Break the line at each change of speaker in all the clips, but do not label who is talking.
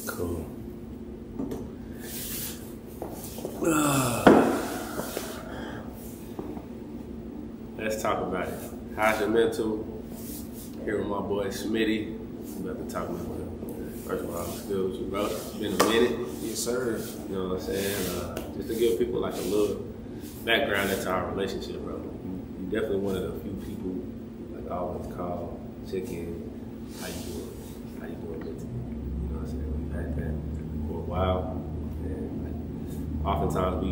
Cool. Let's talk about it. How's your mental? Here with my boy Smitty. I'm about to talk about him. First of all, I'm still with you, bro. It's been a minute.
Yes, sir.
You know what I'm saying? Just to give people like a little background into our relationship, bro. You definitely one of the few people like I always call, check in, how you doing? How you doing mentally? You know what I'm saying? We've had that for a while. And like, oftentimes we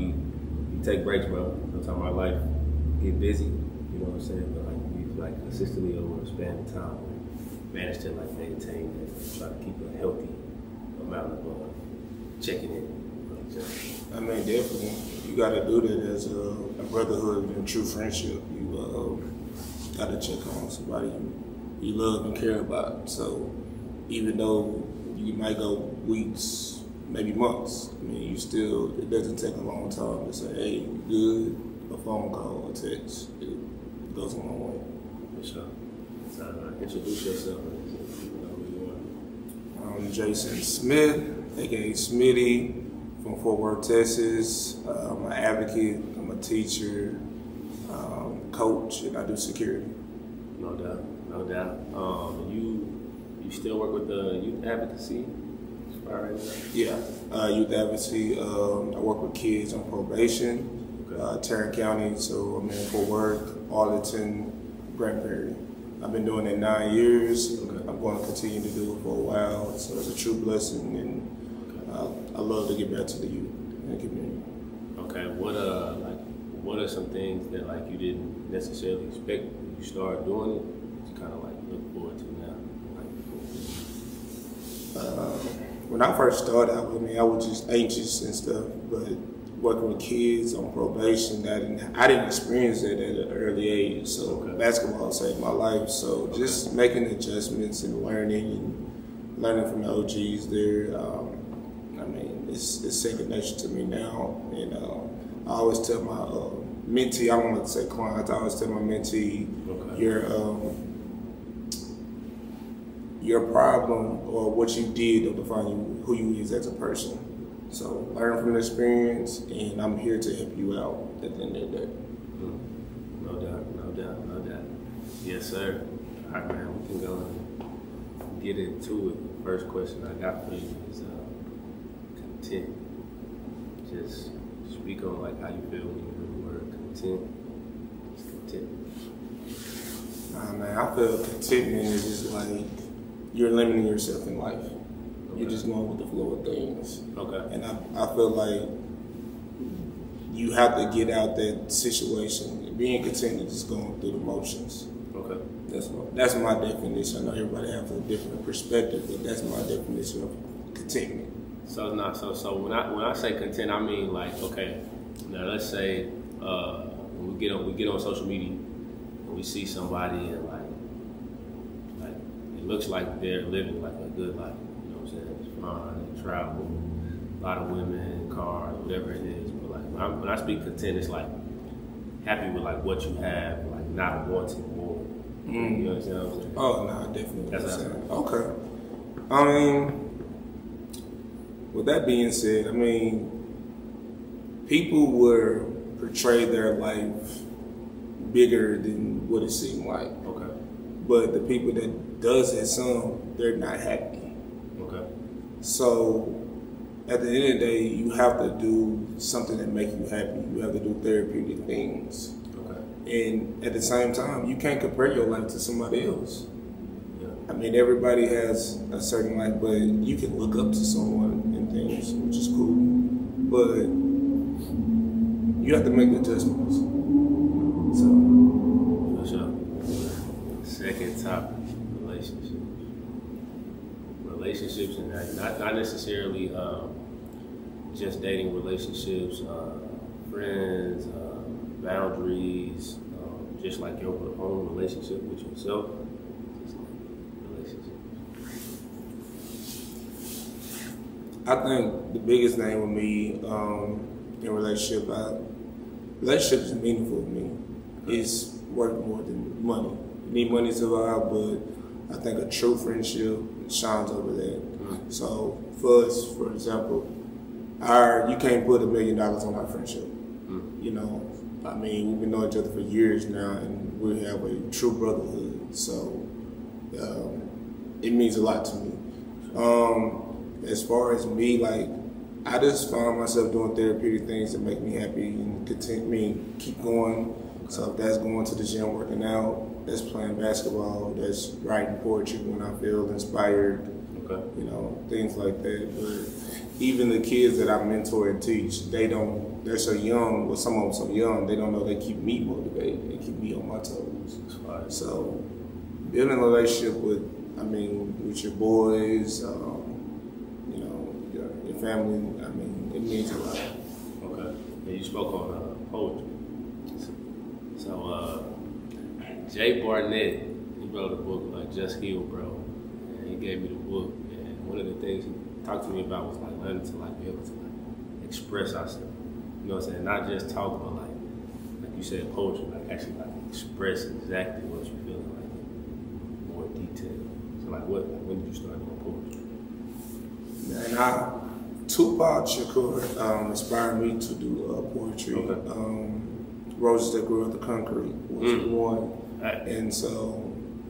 take breaks, bro. Sometimes our life get busy, you know what I'm saying? But like we've like consistently over a span of time managed to like maintain and try to keep a healthy amount of checking in.
I mean, definitely. You got to do that as a brotherhood and true friendship. You got to check on somebody you love and care about. So even though you might go weeks, maybe months, I mean, it doesn't take a long time to say, hey, you good? A phone call, a text, it goes a long way.
For sure. Introduce yourself. People know who you are.
I'm Jason Smith, aka Smitty, from Fort Worth, Texas. I'm an advocate, I'm a teacher, coach, and I do security.
No doubt, no doubt. You still work with the youth advocacy?
Yeah, youth advocacy. I work with kids on probation, Tarrant County, so I'm in Fort Worth, Arlington, Grand Prairie. I've been doing it 9 years. Okay. I'm going to continue to do it for a while, so it's a true blessing, and I love to get back to the youth and the community.
Okay, what are some things that like you didn't necessarily expect when you started doing it? You kind of like look forward to now.
When I first started out, I was just anxious and stuff, but working with kids on probation, I didn't experience that at an early age. So basketball saved my life. So just making adjustments and learning from the OGs there. I mean, it's second nature to me now. And I always tell my mentee, I don't want to say clients, I always tell my mentee, your problem or what you did will define you, who you is as a person. So learn from the experience, and I'm here to help you out at the end of the day.
No doubt. Yes, sir. All right, man, we can go and get into it. The first question I got for you is content. Just speak on like how you feel when you hear the word content. Just content.
Nah, man, I feel contentment is just like you're limiting yourself in life. You're just going with the flow of things. Okay. And I feel like you have to get out that situation. Being content is just going through the motions. Okay. That's my definition. I know everybody has a different perspective, but that's my definition of contentment.
So when I say content, I mean like, okay, now let's say when we get on social media and we see somebody and like it looks like they're living like a good life. It's fun, they travel, a lot of women, cars, whatever it is. But like when I speak content, it's like happy with like what you have, like not wanting more. You understand what I'm saying?
Oh no, definitely.
That's
okay. I mean, with that being said, I mean, people will portray their life bigger than what it seemed like. Okay. But the people that does that some, they're not happy. So at the end of the day, you have to do something that makes you happy. You have to do therapeutic things. Okay. And at the same time, you can't compare your life to somebody else. Yeah. I mean, everybody has a certain life, but you can look up to someone and things, which is cool. But you have to make the adjustments. So.
For sure. Second topic, relationships. Relationships and not necessarily just dating relationships, friends, boundaries, just like your own relationship with yourself.
I think the biggest thing with me in relationship is meaningful to me. It's worth more than money. You need money to survive, but I think a true friendship shines over that. So for us, for example, you can't put $1 million on our friendship. You know, I mean, we've been knowing each other for years now, and we have a true brotherhood. So it means a lot to me. As far as me, like, I just find myself doing therapeutic things that make me happy and keep going. So if that's going to the gym, working out, that's playing basketball, that's writing poetry when I feel inspired, you know, things like that. But even the kids that I mentor and teach, they're so young, well, some of them so young, they don't know they keep me motivated, they keep me on my toes. So building a relationship with your boys, you know, your family, I mean, it means a lot.
Okay. And you spoke on poetry. So, Jay Barnett, he wrote a book, Just Heal, bro. And he gave me the book. And one of the things he talked to me about was like learning to like be able to like express ourselves. You know what I'm saying? Not just talk, but like you said, poetry, like actually like express exactly what you're feeling like in more detail. So like when did you start doing poetry?
And Tupac Shakur inspired me to do poetry.
Okay.
Roses That Grew Out the Concrete was one. And so,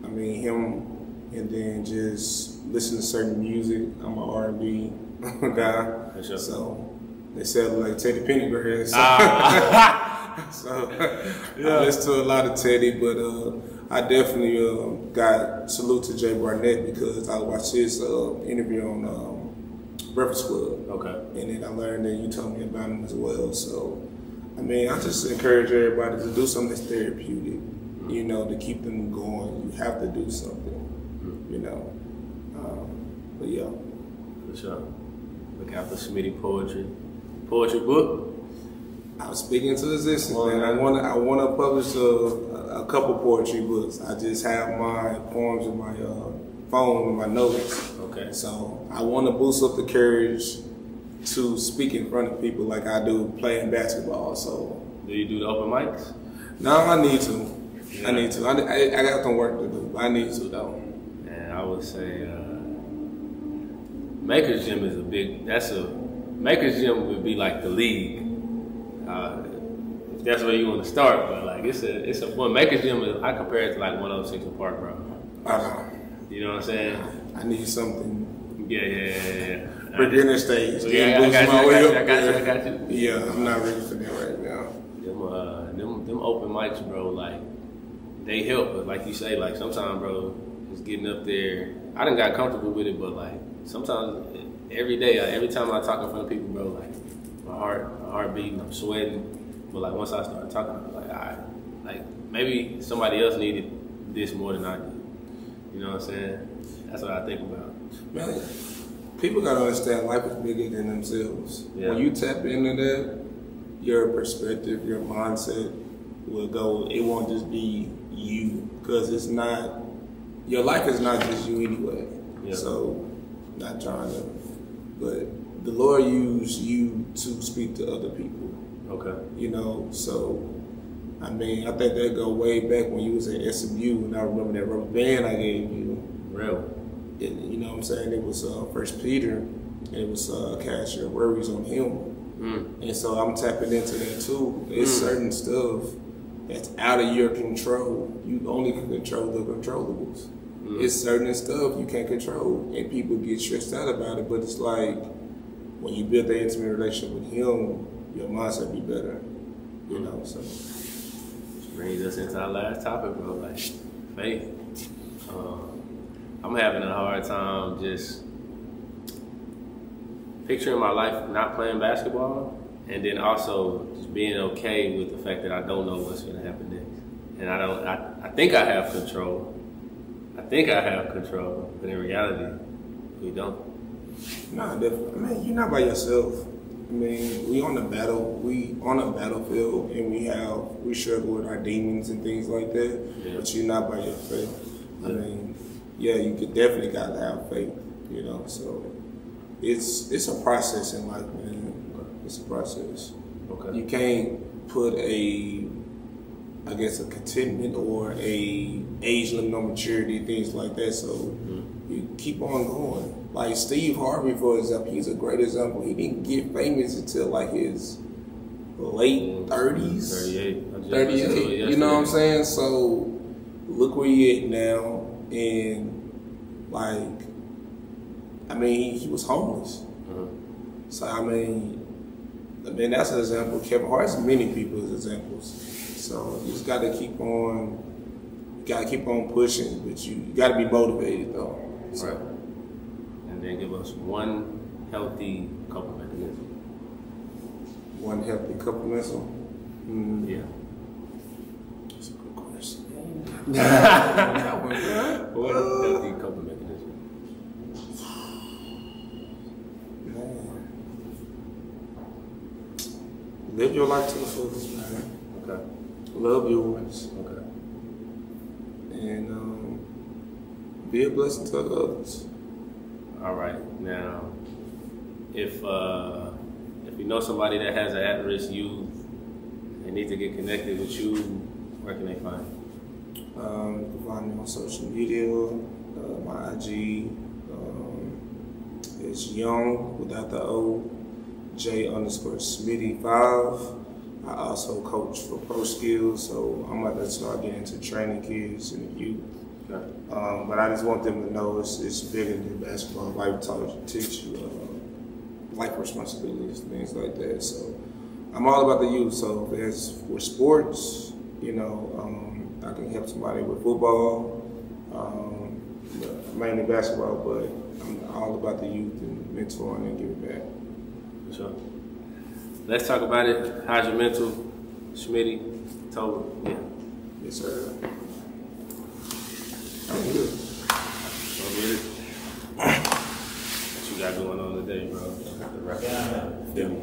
I mean, him, and then just listen to certain music. I'm an R&B guy.
Sure.
So they sound like Teddy Pendergrass. So I listen to a lot of Teddy, but I definitely got salute to Jay Barnett because I watched his interview on Breakfast Club.
Okay.
And then I learned that you told me about him as well. So, I mean, I just encourage everybody to do something that's therapeutic, you know, to keep them going. You have to do something, you know. But yeah.
For sure. Look out for Smitty Poetry book.
I was speaking to existence, man. I wanna publish a couple poetry books. I just have my poems in my phone with my notes.
Okay.
So I want to boost up the courage to speak in front of people like I do playing basketball. So
do you do the open mics?
No, I need to. Yeah. I need to. I got some work to do. I need to though.
And I would say Maker's Gym is Maker's Gym would be like the league. If that's where you want to start, but like it's a fun Maker's Gym. I compare it to like 106 in Park, bro. You know what I'm saying?
I need something.
Yeah.
Beginner stage.
Yeah, I got you.
Yeah, I'm not ready for that right now.
Them open mics, bro, like they help, but like you say, like sometimes, bro, just getting up there. I done got comfortable with it, but like sometimes, every day, every time I talk in front of people, bro, like my heart beating, I'm sweating. But like once I started talking, I'm like, all right, like maybe somebody else needed this more than I did. You know what I'm saying? That's what I think about.
Man, people gotta understand life is bigger than themselves.
Yeah.
When you tap into that, your perspective, your mindset will go. It won't just be you, because it's not. Your life is not just you anyway.
Yeah.
So, not trying to, but the Lord used you to speak to other people.
Okay.
You know, so I mean, I think that go way back when you was at SMU, and I remember that rubber band I gave you.
Really?
You know what I'm saying? It was First Peter, and it was cast your worries on him. And so I'm tapping into that too. It's certain stuff that's out of your control. You only can control the controllables. It's certain stuff you can't control, and people get stressed out about it, but it's like, when you build that intimate relationship with him, your mindset be better, you know, so.
Which brings us into our last topic, bro, like faith. I'm having a hard time just picturing my life not playing basketball, and then also just being okay with the fact that I don't know what's gonna happen next. And I think I have control. But in reality, we don't.
Nah, definitely. I mean, you're not by yourself. I mean, we on a battlefield, and we struggle with our demons and things like that. But you're not by yourself. I mean, yeah, you definitely got to have faith. You know, so it's a process in life, man. It's a process.
Okay.
You can't put a I guess, a contentment or a age limit on maturity, things like that. So you keep on going. Like Steve Harvey, for example, he's a great example. He didn't get famous until like his late 30s. 38. You know what I'm saying? So look where he at now. And like, I mean, he was homeless. So I mean, that's an example. Kevin Hart's many people's examples. So you just got to keep on. You got to keep on pushing, but you got to be motivated though. So.
Right. And then give us one healthy coping mechanism.
One healthy coping mechanism.
Yeah.
That's a good question.
One healthy coping mechanism.
Live your life to the fullest, man.
Okay.
Love yours.
Okay.
And be a blessing to others.
All right. Now, if you know somebody that has an at-risk youth and needs to get connected with you, where can they find you?
You can find me on social media. My IG is Young without the O. J_Smitty5. I also coach for Pro Skills, so I'm about to start getting into training kids and the youth.
Okay.
But I just want them to know it's bigger than basketball. Life teach you life responsibilities, things like that. So I'm all about the youth. So if it's for sports, you know, I can help somebody with football, mainly basketball, but I'm all about the youth and mentoring and giving back.
For sure. Let's talk about it. How's your mental? Smitty, Toba, yeah.
Yes, sir. I'm good.
So get it. What you got going on today, bro? Feel me?